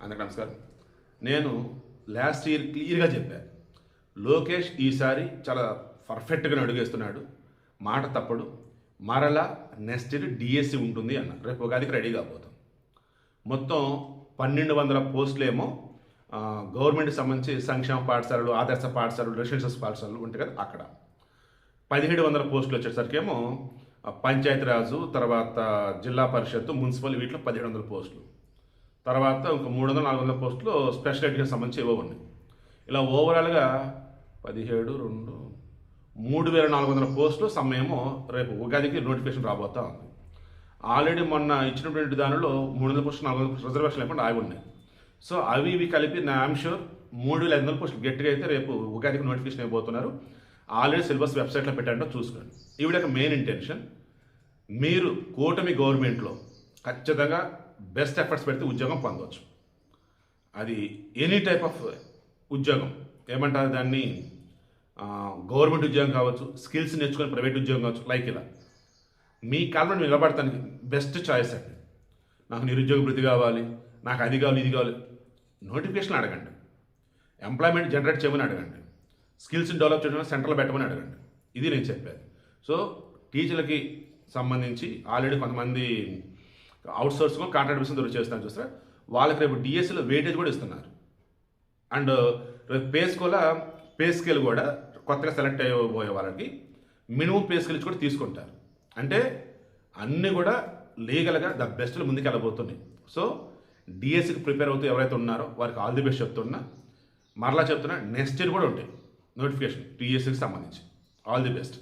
అందరికీ నమస్కారం. నేను లాస్ట్ ఇయర్ క్లియర్గా చెప్పాను, లోకేష్ ఈసారి చాలా పర్ఫెక్ట్గా అడుగేస్తున్నాడు, మాట తప్పడు, మరలా నెక్స్ట్ ఇయర్ డిఎస్సి ఉంటుంది అన్న. రేపు ఉగాదికి రెడీ కాబోతాం. మొత్తం 1200 పోస్టులేమో గవర్నమెంట్కి సంబంధించి సంక్షేమ పాఠశాలలు, ఆదర్శ పాఠశాలలు, రెసిడెన్షియల్ పాఠశాలలు ఉంటాయి కదా, అక్కడ 1700 పోస్టులు వచ్చేసరికేమో పంచాయతీరాజు, తర్వాత జిల్లా పరిషత్తు, మున్సిపల్, వీటిలో 1700 పోస్టులు, తర్వాత ఇంకో 300-400 పోస్టులు స్పెషల్ ఎడ్యుకేషన్ సంబంధించి ఏవో ఉన్నాయి. ఇలా ఓవరాల్గా 3400 పోస్టులు సమయమో రేపు ఉగాదికి నోటిఫికేషన్ రాబోతా ఉంది. ఆల్రెడీ మొన్న ఇచ్చినటువంటి దానిలో 300 పోస్టులు, 400 పోస్టులు రిజర్వేషన్ లేకుండా ఆగి ఉన్నాయి. సో అవి ఇవి కలిపి నా ఐఎమ్ షూర్ 3500 పోస్టులు గట్టిగా అయితే రేపు ఉగాదికి నోటిఫికేషన్ అయిపోతున్నారు. ఆల్రెడీ సిలబస్ వెబ్సైట్లో పెట్టారంటో చూసుకోండి. ఈవిడ మెయిన్ ఇంటెన్షన్, మీరు కూటమి గవర్నమెంట్లో ఖచ్చితంగా బెస్ట్ ఎఫర్ట్స్ పెడితే ఉద్యోగం పొందవచ్చు. అది ఎనీ టైప్ ఆఫ్ ఉద్యోగం, ఏమంటారు దాన్ని, గవర్నమెంట్ ఉద్యోగం కావచ్చు, స్కిల్స్ నేర్చుకొని ప్రైవేట్ ఉద్యోగం కావచ్చు, లైక్ ఇలా మీ కాలంలో నిలబడటానికి బెస్ట్ చాయిస్ అండి. నాకు నిరుద్యోగ వృత్తి కావాలి, నాకు అది కావాలి, ఇది కావాలి, నోటిఫికేషన్ అడగండి. ఎంప్లాయ్మెంట్ జనరేట్ చేయమని అడగండి. స్కిల్స్ డెవలప్ చేయడం సెంటర్లో పెట్టమని అడగండి. ఇది నేను చెప్పాను. సో టీచర్లకి సంబంధించి ఆల్రెడీ కొంతమంది అవుట్సోర్స్గా కాంట్రాక్ట్ బేసిస్ దొరికి చేస్తాను చూస్తారా, వాళ్ళకి రేపు డిఎస్సిలో వెయిటేజ్ కూడా ఇస్తున్నారు. అండ్ రేపు పే స్కేల్ కూడా కొత్తగా సెలెక్ట్ అయిపోయే వాళ్ళకి మినిమం పే స్కేల్స్ కూడా తీసుకుంటారు. అంటే అన్నీ కూడా లీగల్గా ద బెస్ట్లో ముందుకు వెళ్ళబోతున్నాయి. సో డిఎస్సికి ప్రిపేర్ అవుతూ ఎవరైతే ఉన్నారో వారికి ఆల్ ది బెస్ట్ చెప్తున్నా. మరలా చెప్తున్నా, నెక్స్ట్ ఇయర్ కూడా ఉంటాయి నోటిఫికేషన్ డిఎస్సికి సంబంధించి. All the best.